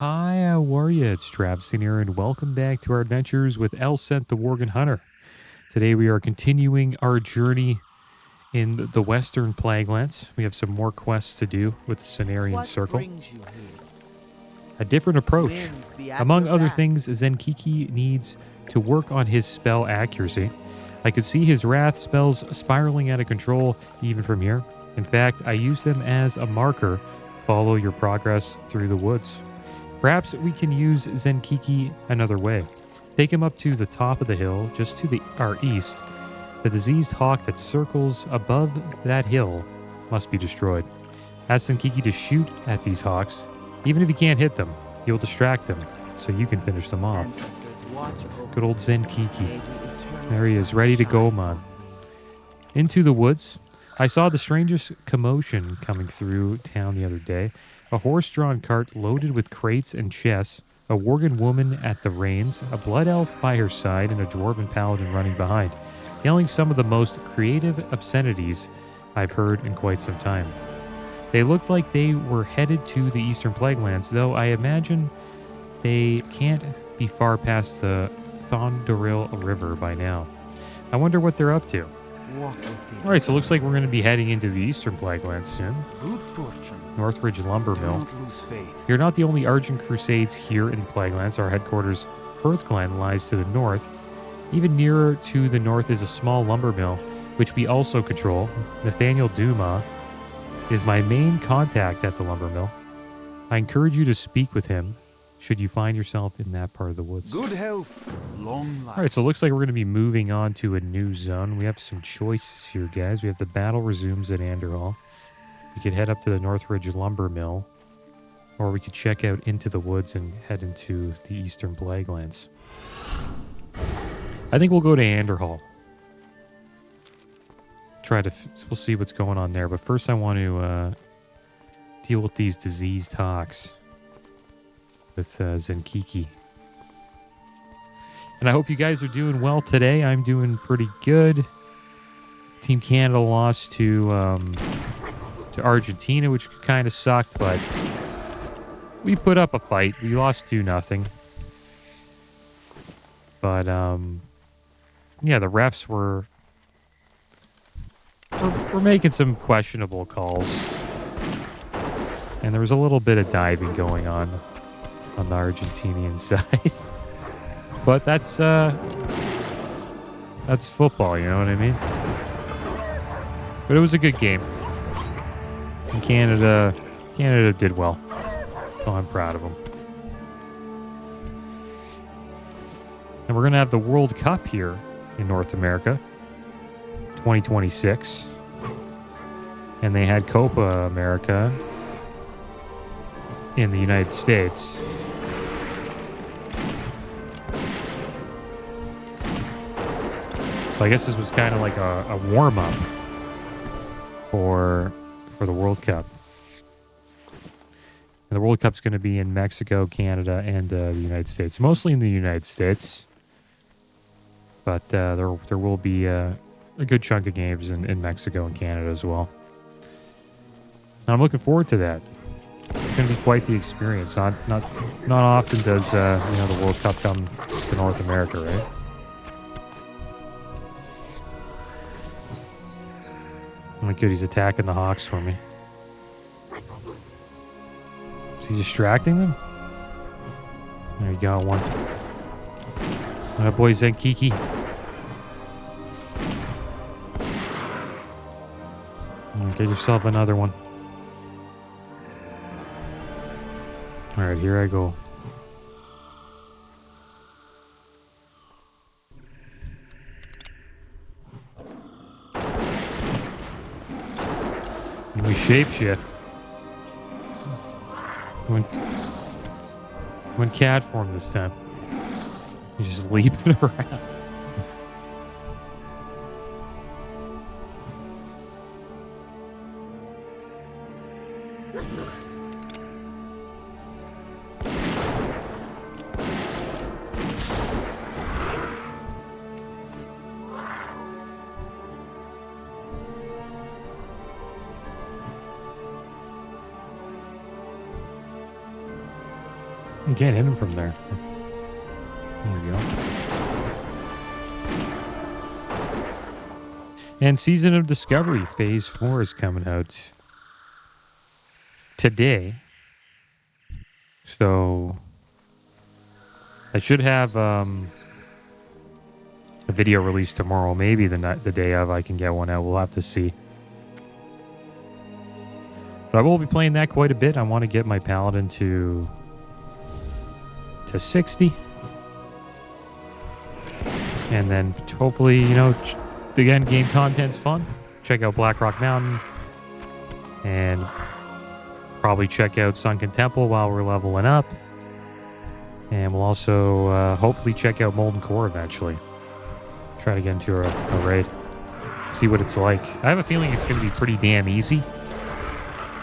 Hi, how are you? It's Travis in here, and welcome back to our adventures with Elsent the Worgen Hunter. Today we are continuing our journey in the Western Plaguelands. We have some more quests to do with the Cenarian What Circle. brings you here? A different approach. Winds be at Among your other back. things, Zenkiki needs to work on his spell accuracy. I could see his wrath spells spiraling out of control even from here. In fact, I use them as a marker to follow your progress through the woods. Perhaps we can use Zenkiki another way. Take him up to the top of the hill, just to our east. The diseased hawk that circles above that hill must be destroyed. Ask Zenkiki to shoot at these hawks. Even if he can't hit them, he'll distract them, so you can finish them off. Ancestors watch over Good old you. Zenkiki. May the eternal There he is, sun ready to go, shine man. on you. Into the woods. I saw the strangest commotion coming through town the other day. A horse-drawn cart loaded with crates and chests, a Worgen woman at the reins, a blood elf by her side, and a dwarven paladin running behind, yelling some of the most creative obscenities I've heard in quite some time. They looked like they were headed to the Eastern Plaguelands, though I imagine they can't be far past the Thondaril River by now. I wonder what they're up to. Walk with me. All right, so it looks like we're going to be heading into the Eastern Plaguelands soon. Good fortune. Northridge Lumber Mill. Don't lose faith. You're not the only Argent Crusades here in the Plaguelands. Our headquarters, Hearthglen, lies to the north. Even nearer to the north is a small lumber mill, which we also control. Nathaniel Duma is my main contact at the lumber mill. I encourage you to speak with him should you find yourself in that part of the woods. Good health. Long life. All right, so it looks like we're going to be moving on to a new zone. We have some choices here, guys. We have the battle resumes at Anderhall. We could head up to the Northridge Lumber Mill, or we could check out into the woods and head into the Eastern Plaguelands. I think we'll go to Anderhall. We'll see what's going on there. But first I want to deal with these diseased hawks with Zenkiki. And I hope you guys are doing well today. I'm doing pretty good. Team Canada lost to Argentina, which kind of sucked, but we put up a fight. We lost 2-0. But yeah, the refs were making some questionable calls, and there was a little bit of diving going on the Argentinian side. But that's football, you know what I mean? But it was a good game. And Canada did well. So I'm proud of them. And we're going to have the World Cup here in North America, 2026. And they had Copa America in the United States. So I guess this was kind of like a warm-up for the World Cup. And the World Cup's going to be in Mexico, Canada, and the United States. Mostly in the United States. But there will be a good chunk of games in Mexico and Canada as well. And I'm looking forward to that. It's going to be quite the experience. Not often does the World Cup come to North America, right? Oh my god, he's attacking the hawks for me. Is he distracting them? There you go, one. Oh boy, Zenkiki. Get yourself another one. Alright, here I go. And we shapeshift. When cat form this time. He's just leaping around. You can't hit him from there. There we go. And Season of Discovery Phase 4 is coming out today. So I should have a video released tomorrow. Maybe the day of I can get one out. We'll have to see. But I will be playing that quite a bit. I want to get my Paladin to 60. And then hopefully, you know, the end game content's fun. Check out Blackrock Mountain. And probably check out Sunken Temple while we're leveling up. And we'll also hopefully check out Molten Core eventually. Try to get into a raid. See what it's like. I have a feeling it's going to be pretty damn easy.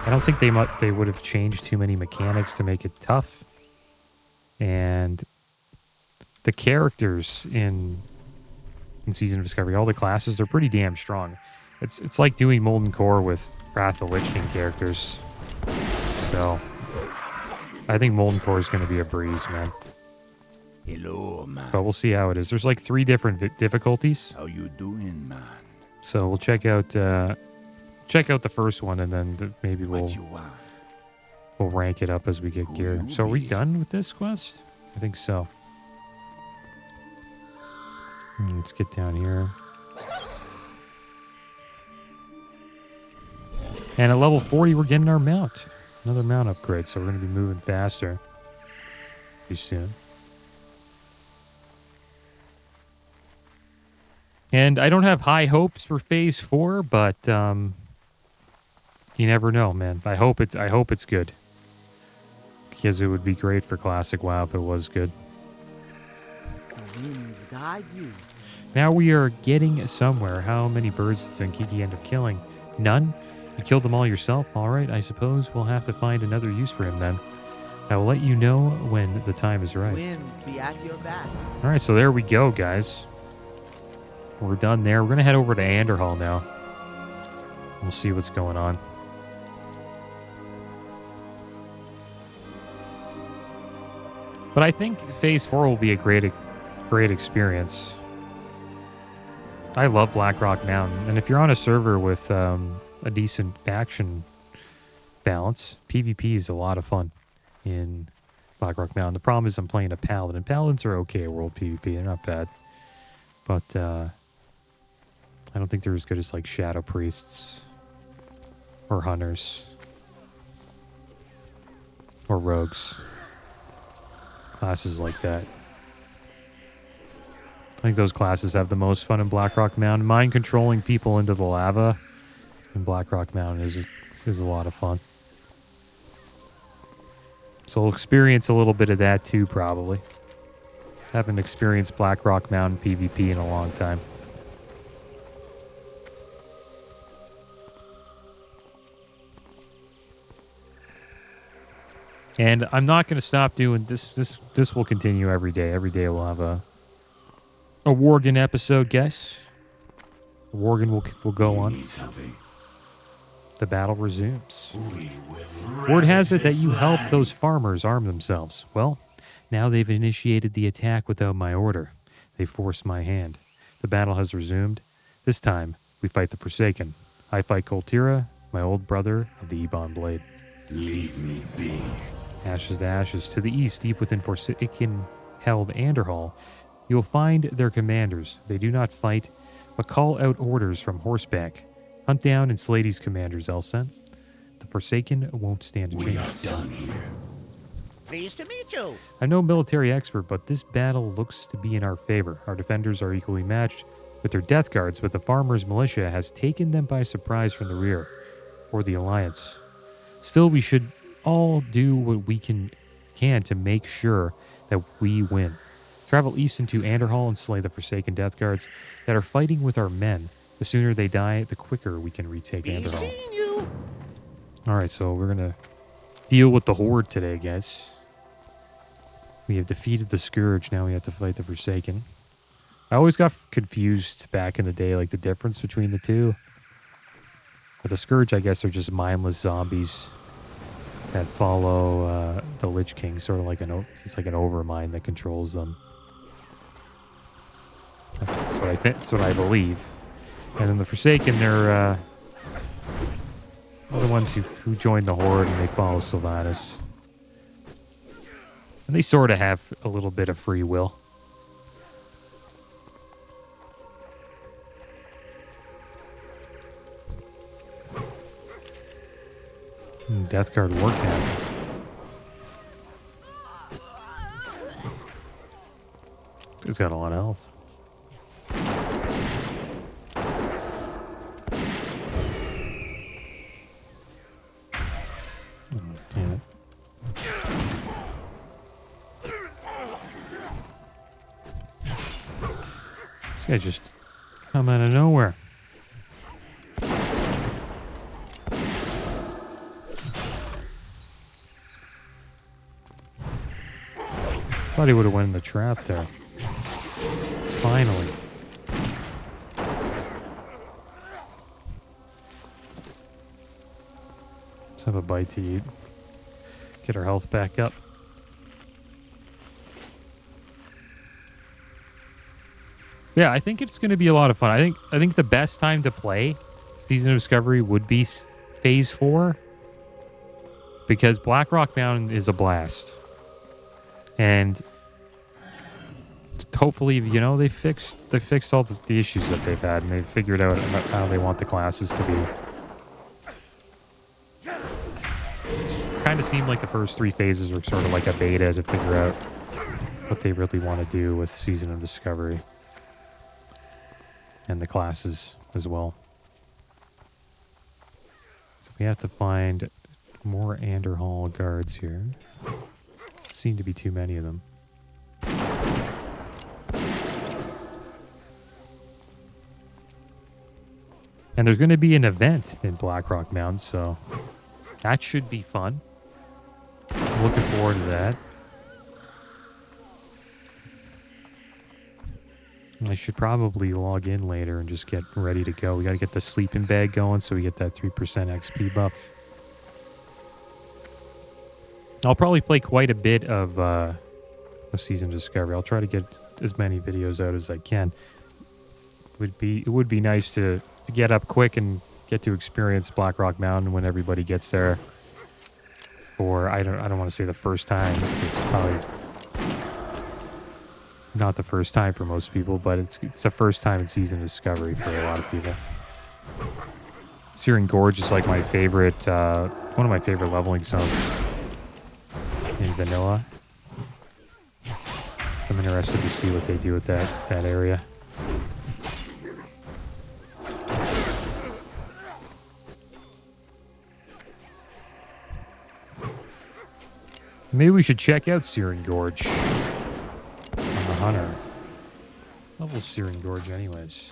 I don't think they would have changed too many mechanics to make it tough. And the characters in Season of Discovery, all the classes, they're pretty damn strong. It's like doing Molten Core with Wrath of the Lich King characters. So I think Molten Core is going to be a breeze, man. Hello, man. But we'll see how it is. There's like 3 different difficulties. How you doing, man? So we'll check out the first one, and then maybe we'll rank it up as we get gear. So are we done with this quest? I think so. Let's get down here. And at level 40, we're getting our mount. Another mount upgrade, so we're going to be moving faster pretty soon. And I don't have high hopes for Phase 4, but you never know, man. I hope it's good. Because it would be great for Classic WoW if it was good. The winds guide you. Now we are getting somewhere. How many birds did Zenkiki end up killing? None? You killed them all yourself? Alright, I suppose we'll have to find another use for him then. I will let you know when the time is right. Winds be at your back. Alright, so there we go, guys. We're done there. We're going to head over to Anderhall now. We'll see what's going on. But I think Phase 4 will be a great experience. I love Blackrock Mountain. And if you're on a server with a decent faction balance, PvP is a lot of fun in Blackrock Mountain. The problem is I'm playing a Paladin. Paladins are okay at World PvP. They're not bad. But I don't think they're as good as like Shadow Priests or Hunters or Rogues. Classes like that. I think those classes have the most fun in Blackrock Mountain. Mind controlling people into the lava in Blackrock Mountain is a lot of fun. So we'll experience a little bit of that too, probably. Haven't experienced Blackrock Mountain PvP in a long time. And I'm not going to stop doing this. This will continue every day. Every day we'll have a Worgen episode, guys. Worgen will go on. The battle resumes. Word has it that you helped those farmers arm themselves. Well, now they've initiated the attack without my order. They forced my hand. The battle has resumed. This time, we fight the Forsaken. I fight Koltira, my old brother of the Ebon Blade. Leave me be. Ashes to ashes. To the east, deep within Forsaken-held Anderhall, you will find their commanders. They do not fight, but call out orders from horseback. Hunt down and slay these commanders, Elsen. The Forsaken won't stand a We are chance. done here. Pleased to meet you. I'm no military expert, but this battle looks to be in our favor. Our defenders are equally matched with their death guards, but the farmers' militia has taken them by surprise from the rear, or the Alliance. Still, we should all do what we can to make sure that we win. Travel east into Anderhall and slay the Forsaken death guards that are fighting with our men. The sooner they die, the quicker we can retake Anderhall. Seeing you. Alright, so we're going to deal with the Horde today, guys. We have defeated the Scourge, now we have to fight the Forsaken. I always got confused back in the day, like the difference between the two. But the Scourge, I guess, are just mindless zombies. that follow the Lich King, sort of like he's like an overmind that controls them. That's what I think. That's what I believe. And then the Forsaken, they're the ones who joined the Horde and they follow Sylvanas. And they sort of have a little bit of free will. Deathguard Warcraft. It's got a lot of health. Oh, damn it. This guy just come out of nowhere. Thought he would have went in the trap there. Finally. Let's have a bite to eat. Get our health back up. Yeah, I think it's going to be a lot of fun. I think the best time to play Season of Discovery would be Phase 4. Because Blackrock Mountain is a blast. And hopefully, you know, they fixed all the issues that they've had, and they've figured out how they want the classes to be. Kind of seemed like the first 3 phases were sort of like a beta to figure out what they really want to do with Season of Discovery. And the classes as well. So we have to find more Anderhall guards here. Seem to be too many of them. And there's going to be an event in Blackrock Mountain, so that should be fun. I'm looking forward to that. I should probably log in later and just get ready to go. We got to get the sleeping bag going so we get that 3% XP buff. I'll probably play quite a bit of Season Discovery. I'll try to get as many videos out as I can. It would be nice to get up quick and get to experience Blackrock Mountain when everybody gets there. Or I don't want to say the first time, because probably not the first time for most people, but it's the first time in Season Discovery for a lot of people. Searing Gorge is like my favorite, one of my favorite leveling zones in vanilla. So I'm interested to see what they do with that area. Maybe we should check out Searing Gorge on the Hunter. Level Searing Gorge anyways.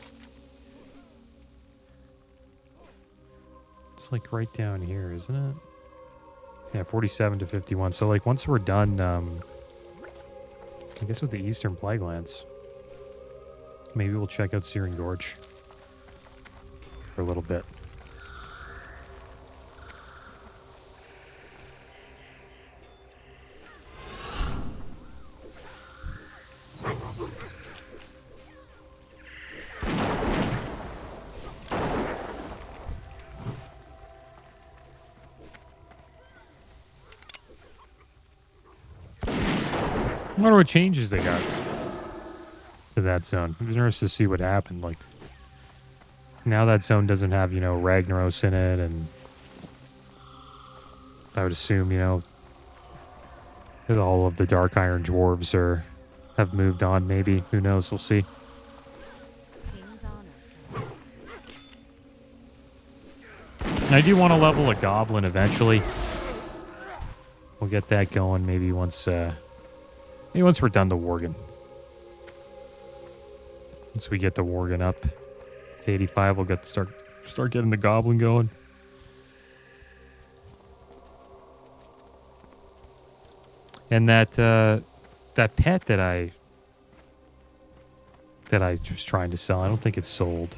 It's like right down here, isn't it? Yeah, 47 to 51. So like once we're done, I guess with the Eastern Plaguelands, maybe we'll check out Searing Gorge for a little bit. I wonder what changes they got to that zone. I'm interested to see what happened. Like, now that zone doesn't have, you know, Ragnaros in it, and I would assume, you know, that all of the Dark Iron Dwarves have moved on, maybe. Who knows? We'll see. And I do want to level a Goblin eventually. We'll get that going maybe once we're done the Worgen. Once we get the Worgen up to 85, we'll get to start getting the Goblin going. And that pet that I was trying to sell, I don't think it's sold.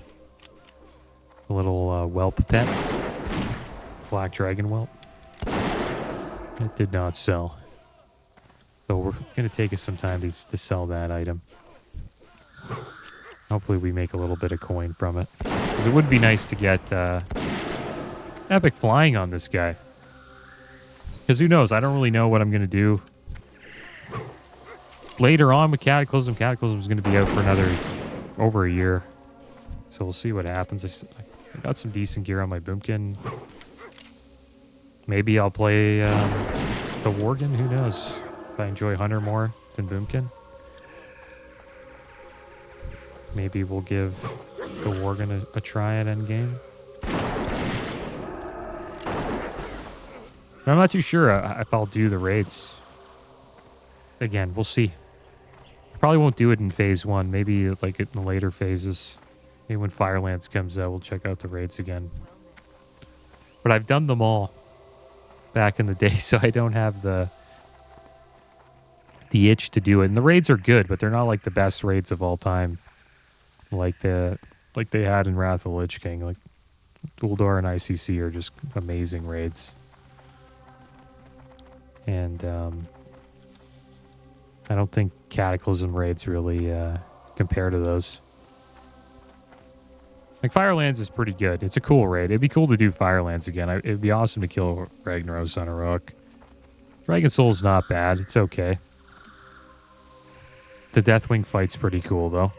A little whelp pet. Black dragon whelp. It did not sell. So we're going to take us some time to sell that item. Hopefully we make a little bit of coin from it. It would be nice to get epic flying on this guy. Because who knows? I don't really know what I'm going to do later on with Cataclysm. Cataclysm is going to be out for over a year. So we'll see what happens. I got some decent gear on my boomkin. Maybe I'll play the Worgen. Who knows? If I enjoy Hunter more than boomkin. Maybe we'll give the Worgen a try at endgame. I'm not too sure if I'll do the raids. Again, we'll see. I probably won't do it in phase 1. Maybe like in the later phases. Maybe when Firelands comes out, we'll check out the raids again. But I've done them all back in the day, so I don't have the itch to do it. And the raids are good, but they're not like the best raids of all time. Like they had in Wrath of the Lich King. Like Uldor and ICC are just amazing raids. And I don't think Cataclysm raids really compare to those. Like Firelands is pretty good. It's a cool raid. It'd be cool to do Firelands again. It'd be awesome to kill Ragnaros on a rook. Dragon Soul's not bad. It's okay. The Deathwing fight's pretty cool though.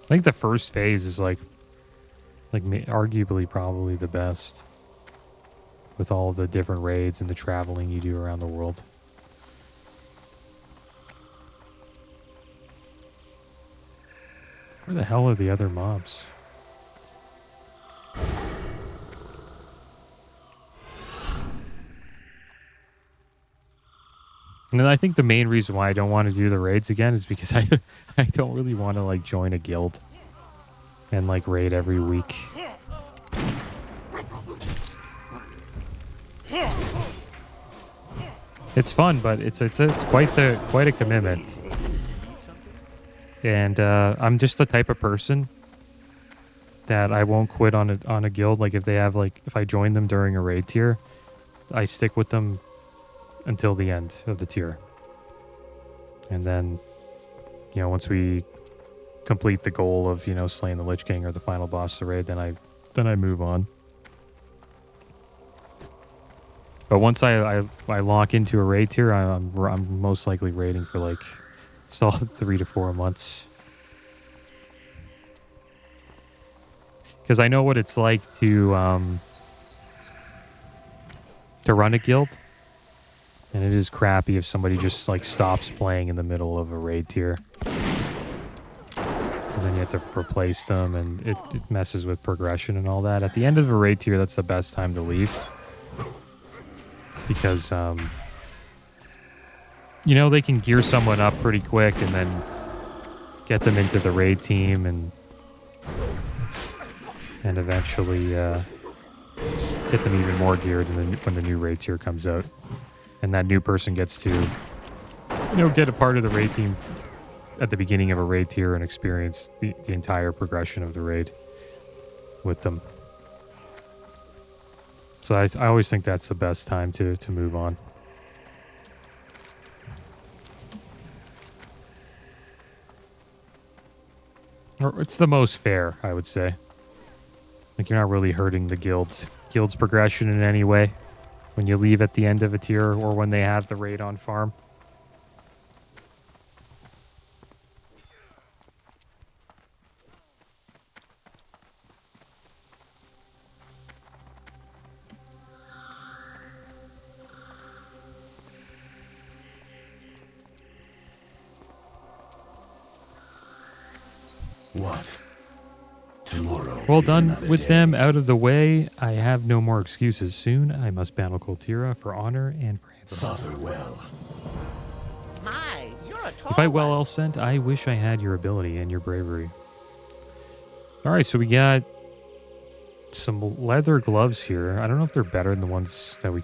I think the first phase is like arguably probably the best, with all the different raids and the traveling you do around the world. Where the hell are the other mobs? And then I think the main reason why I don't want to do the raids again is because I don't really want to like join a guild and like raid every week. It's fun, but it's quite a commitment. And I'm just the type of person that I won't quit on a guild. Like if they have if I join them during a raid tier, I stick with them until the end of the tier. And then, once we complete the goal of, slaying the Lich King or the final boss of the raid, then I move on. But once I lock into a raid tier, I'm most likely raiding for solid 3 to 4 months. Because I know what it's like to run a guild. And it is crappy if somebody just stops playing in the middle of a raid tier. Because then you have to replace them and it messes with progression and all that. At the end of a raid tier, that's the best time to leave. Because, they can gear someone up pretty quick and then get them into the raid team and eventually get them even more geared when the new raid tier comes out. And that new person gets to, get a part of the raid team at the beginning of a raid tier and experience the entire progression of the raid with them. So I always think that's the best time to move on. Or it's the most fair, I would say. You're not really hurting the guild's progression in any way when you leave at the end of a tier or when they have the raid on farm. What? Tomorrow. Well done with them out of the way. I have no more excuses. Soon I must battle Koltira for honor and for Suffer well. My, you're a tall If I one. well sent, I wish I had your ability and your bravery. All right, so we got some leather gloves here. I don't know if they're better than the ones that we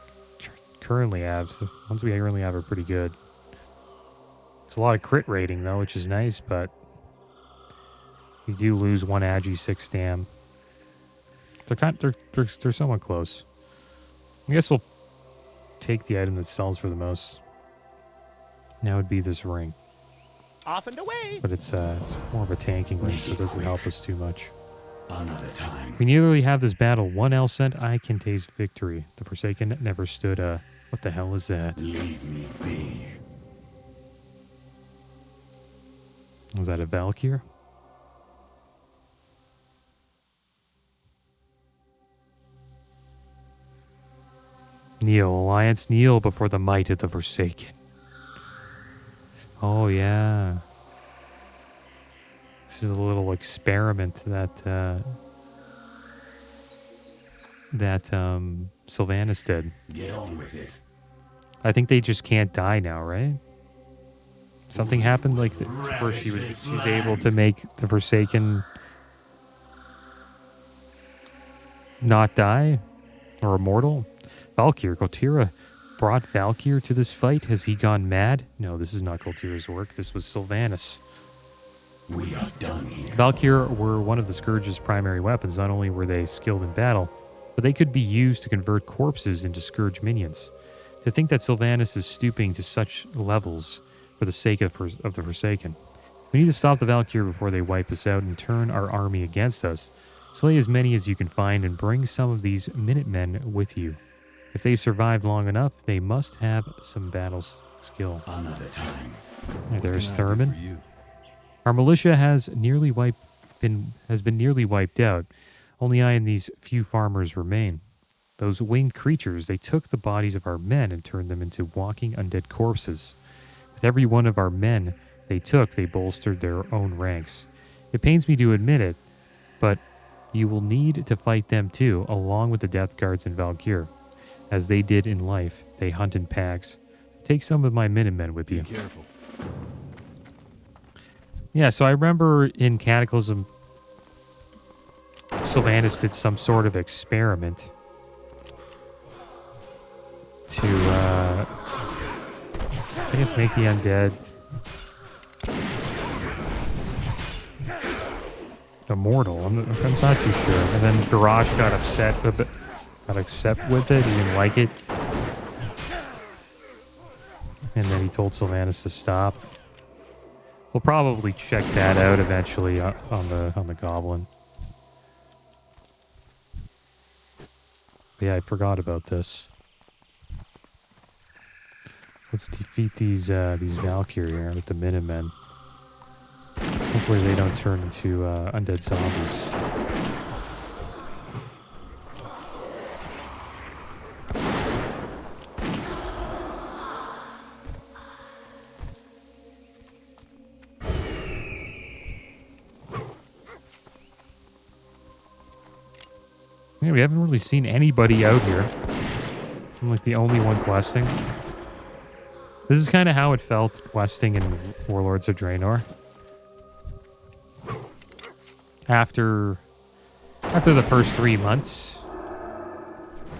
currently have. The ones we currently have are pretty good. It's a lot of crit rating, though, which is nice, but You do lose 1 Agi 6 dam. They're somewhat close. I guess we'll take the item that sells for the most. Now would be this ring. Off and away. But it's more of a tanking ring, so it doesn't help us too much. Another time. We nearly have this battle. 1 Elsent, I can taste victory. The Forsaken never stood a... What the hell is that? Leave me be. Was that a Valkyr? Kneel, Alliance, kneel before the might of the Forsaken. Oh, yeah. This is a little experiment that Sylvanas did. Get on with it. I think they just can't die now, right? Something happened like where she's able to make the Forsaken not die or immortal. Valkyr, Goltira brought Valkyr to this fight. Has he gone mad? No, this is not Goltira's work. This was Sylvanas. We are done here. Valkyr were one of the Scourge's primary weapons. Not only were they skilled in battle, but they could be used to convert corpses into Scourge minions. To think that Sylvanas is stooping to such levels for the sake of the Forsaken. We need to stop the Valkyr before they wipe us out and turn our army against us. Slay as many as you can find and bring some of these Minutemen with you. If they survived long enough, they must have some battle skill. Another time. Right, there's Thurman. Our militia has been nearly wiped out. Only I and these few farmers remain. Those winged creatures, they took the bodies of our men and turned them into walking undead corpses. With every one of our men they took, they bolstered their own ranks. It pains me to admit it, but you will need to fight them too, along with the Death Guards and Valkyr. As they did in life, they hunt in packs. Take some of my Minutemen with you. Be careful. Yeah, so I remember in Cataclysm, Sylvanas did some sort of experiment to, I guess, make the undead immortal. I'm not too sure. And then Garrosh got upset with it. He didn't like it. And then he told Sylvanas to stop. We'll probably check that out eventually on the Goblin. But yeah, I forgot about this. So let's defeat these Valkyrie here with the Minutemen. Hopefully they don't turn into undead zombies. Yeah, we haven't really seen anybody out here. I'm like the only one questing. This is kind of how it felt questing in Warlords of Draenor. After the first 3 months,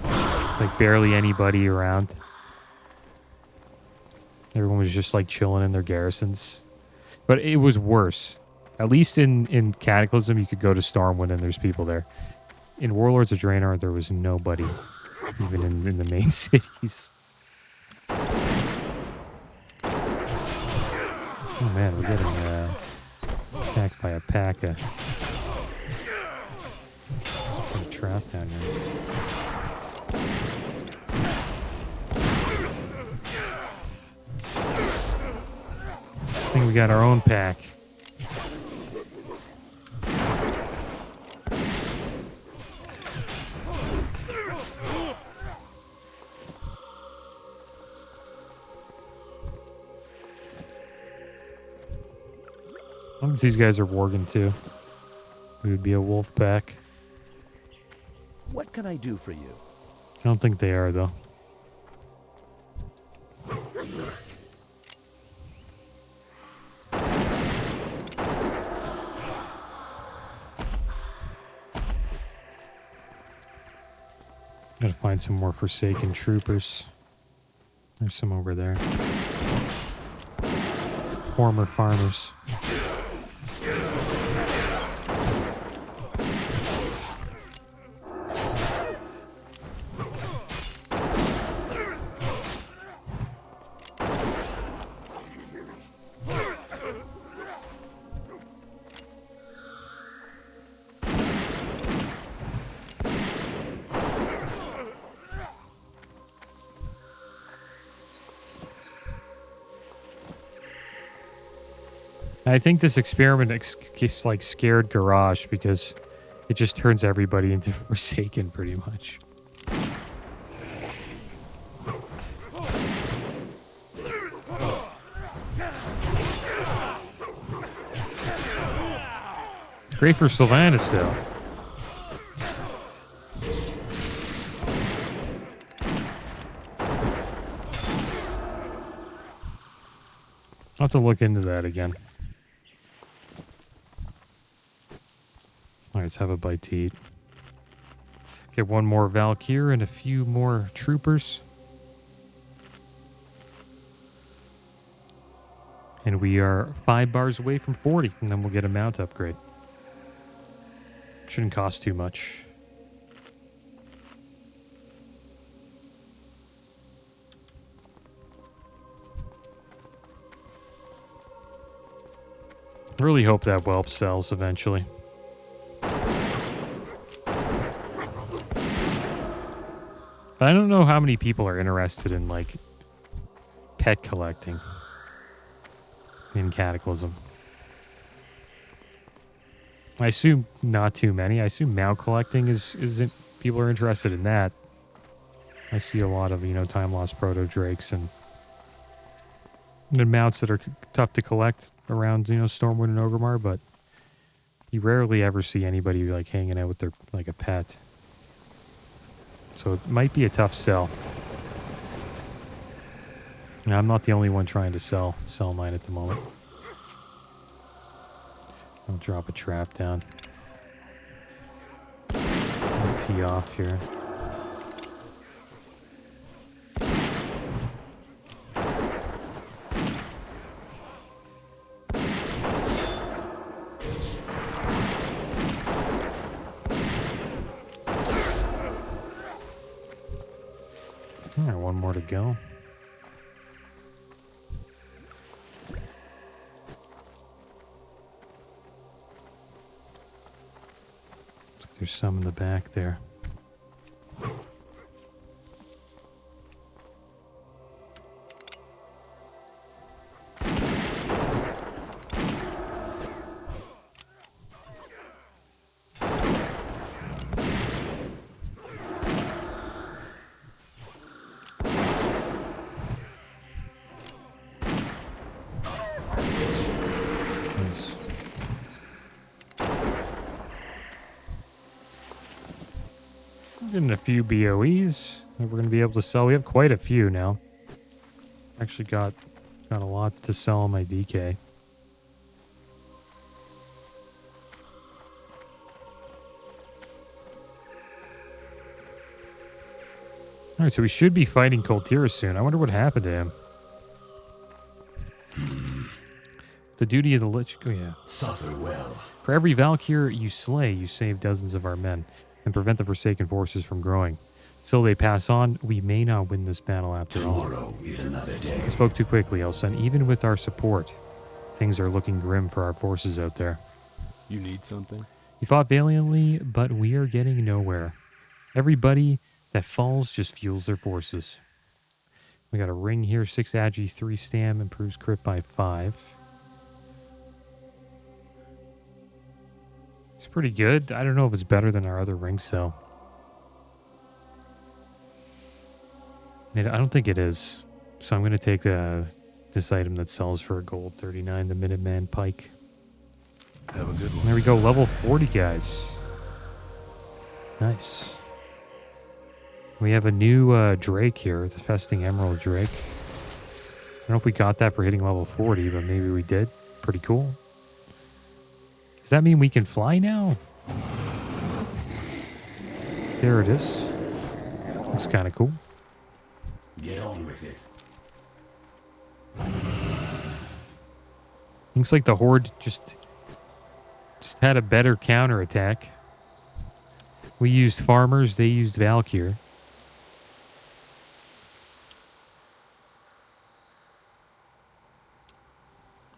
like barely anybody around. Everyone was just like chilling in their garrisons. But it was worse. At least in Cataclysm, you could go to Stormwind and there's people there. In Warlords of Draenor, there was nobody, even in the main cities. Oh man, we're getting attacked by a pack of... Put a trap down here. I think we got our own pack. I wonder if these guys are Worgen too. We would be a wolf pack. What can I do for you? I don't think they are though. Gotta find some more Forsaken troopers. There's some over there. Former farmers. I think this experiment like scared Garage because it just turns everybody into Forsaken pretty much. Great for Sylvanas, though. I'll have to look into that again. All right, let's have a bite to eat. Get one more Valkyr and a few more troopers. And we are 5 bars away from 40, and then we'll get a mount upgrade. Shouldn't cost too much. Really hope that whelp sells eventually. But I don't know how many people are interested in, like, pet collecting in Cataclysm. I assume not too many. I assume mount collecting isn't people are interested in that. I see a lot of, time lost proto drakes and mounts that are tough to collect around, Stormwind and Orgrimmar, but you rarely ever see anybody like hanging out with their like a pet. So it might be a tough sell. Now, I'm not the only one trying to sell mine at the moment. I'll drop a trap down. I'll tee off here. All right, one more to go. There's some in the back there. Nice. Getting a few BOEs that we're going to be able to sell. We have quite a few now. Actually got a lot to sell on my DK. Alright, so we should be fighting Koltira soon. I wonder what happened to him. The duty of the Lich... Oh, yeah. Suffer well. For every Valkyr you slay, you save dozens of our men and prevent the Forsaken forces from growing. Till they pass on, we may not win this battle after all. Tomorrow is another day. I spoke too quickly, Elson. Even with our support, things are looking grim for our forces out there. You need something? You fought valiantly, but we are getting nowhere. Everybody that falls just fuels their forces. We got a ring here, 6 Agi, 3 Stam, improves crit by 5. It's pretty good. I don't know if it's better than our other rings, though. I don't think it is. So I'm going to take this item that sells for gold 39, the Minuteman Pike. Have a good one. There we go, level 40, guys. Nice. We have a new Drake here, the Festing Emerald Drake. I don't know if we got that for hitting level 40, but maybe we did. Pretty cool. Does that mean we can fly now? There it is. Looks kind of cool. Get on with it. Looks like the Horde just had a better counterattack. We used farmers, they used Valkyr.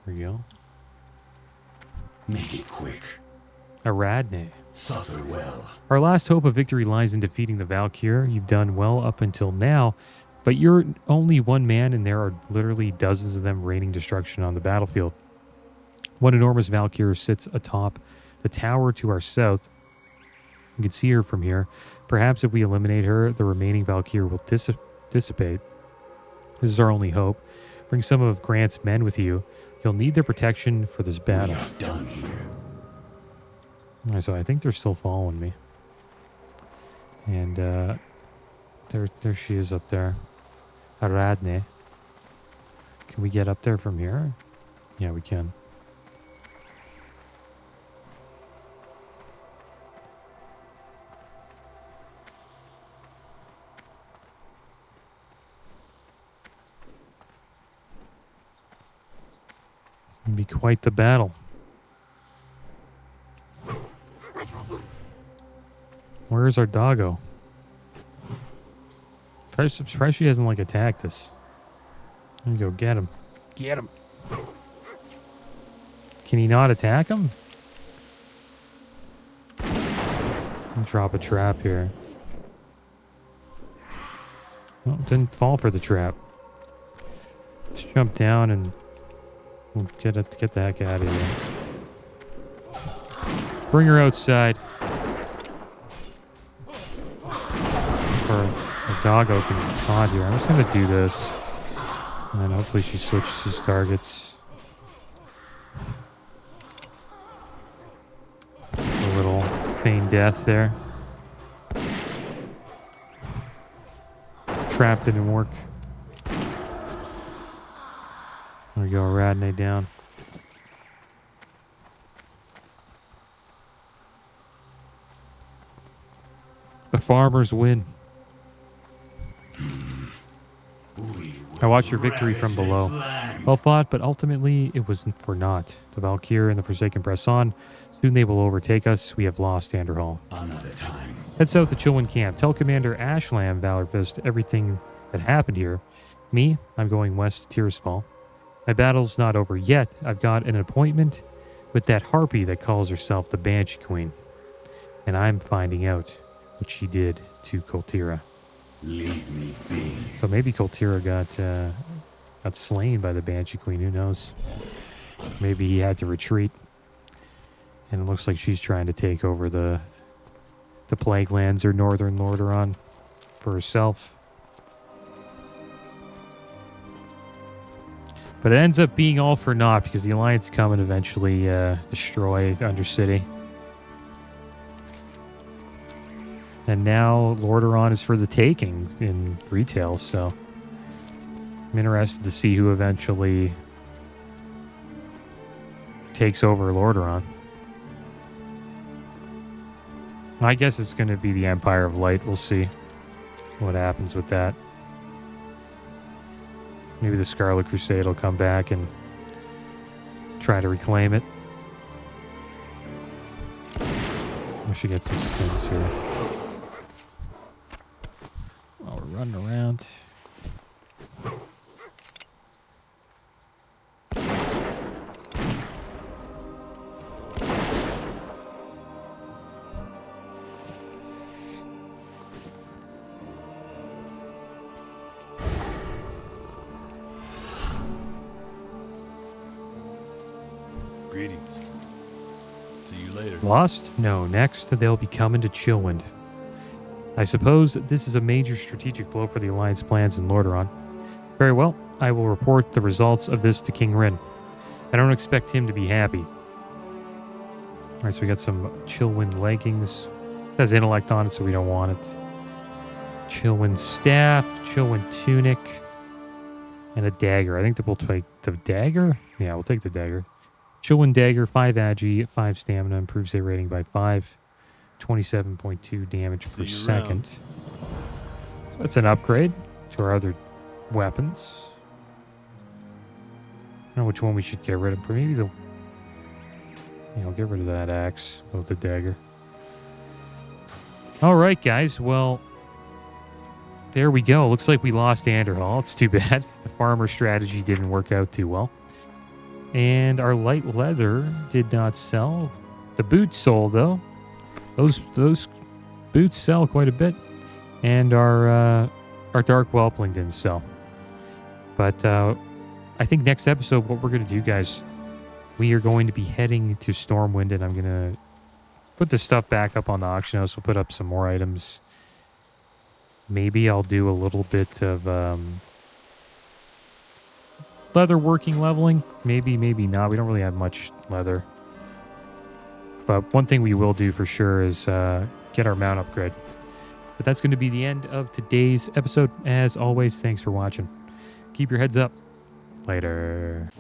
There you go. Make it quick. Aradne. Suffer well. Our last hope of victory lies in defeating the Valkyr. You've done well up until now, but you're only one man and there are literally dozens of them raining destruction on the battlefield. One enormous Valkyr sits atop the tower to our south. You can see her from here. Perhaps if we eliminate her, the remaining Valkyr will dissipate. This is our only hope. Bring some of Grant's men with you. You'll need their protection for this We battle. are done here. Alright, so I think they're still following me. And there she is up there. Aradne. Can we get up there from here? Yeah, we can. It'll be quite the battle. Where's our doggo? I'm surprised she hasn't like attacked us. There you go, get him. Get him. Can he not attack him? Drop a trap here. Well, didn't fall for the trap. Let's jump down and we'll get the heck out of here. Bring her outside. Or a doggo can be caught here. I'm just gonna do this. And then hopefully she switches targets. A little feign death there. Trap didn't work. There we go, Radney down. The farmers win. I watched your victory from below. Well fought, but ultimately it was for naught. The Valkyr and the Forsaken press on. Soon they will overtake us. We have lost Anderhall. Another time. Head south to Chilwyn Camp. Tell Commander Ashlam Valorfist everything that happened here. Me, I'm going west to Tiersfall. My battle's not over yet. I've got an appointment with that harpy that calls herself the Banshee Queen. And I'm finding out what she did to Koltira. Leave me be. So maybe Koltira got slain by the Banshee Queen. Who knows? Maybe he had to retreat. And it looks like she's trying to take over the Plague Lands or Northern Lordaeron for herself. But it ends up being all for naught because the Alliance come and eventually destroy Undercity. And now Lordaeron is for the taking in retail, so I'm interested to see who eventually takes over Lordaeron. I guess it's going to be the Empire of Light. We'll see what happens with that. Maybe the Scarlet Crusade will come back and try to reclaim it. We should get some skins here. While we're running around. Greetings. See you later. Lost? No, next they'll be coming to Chillwind. I suppose this is a major strategic blow for the Alliance plans in Lordaeron. Very well, I will report the results of this to King Rin. I don't expect him to be happy. Alright, so we got some Chillwind leggings. It has intellect on it, so we don't want it. Chillwind staff, Chillwind tunic, and a dagger. I think that we'll take the dagger? Yeah, we'll take the dagger. Chillwind dagger, 5 agi, 5 stamina, improves hit rating by 5, 27.2 damage per second. So that's an upgrade to our other weapons. I don't know which one we should get rid of, but maybe the... Yeah, I'll get rid of that axe, go with the dagger. Alright, guys, well... There we go. Looks like we lost Anderhall. It's too bad. The farmer strategy didn't work out too well. And our light leather did not sell. The boots sold, though. Those boots sell quite a bit. And our dark whelpling didn't sell. But I think next episode, what we're going to do, guys, we are going to be heading to Stormwind, and I'm going to put the stuff back up on the auction house. We'll put up some more items. Maybe I'll do a little bit of leather working leveling. Maybe not. We don't really have much leather. But one thing we will do for sure is get our mount upgrade. But that's going to be the end of today's episode. As always, thanks for watching. Keep your heads up. Later.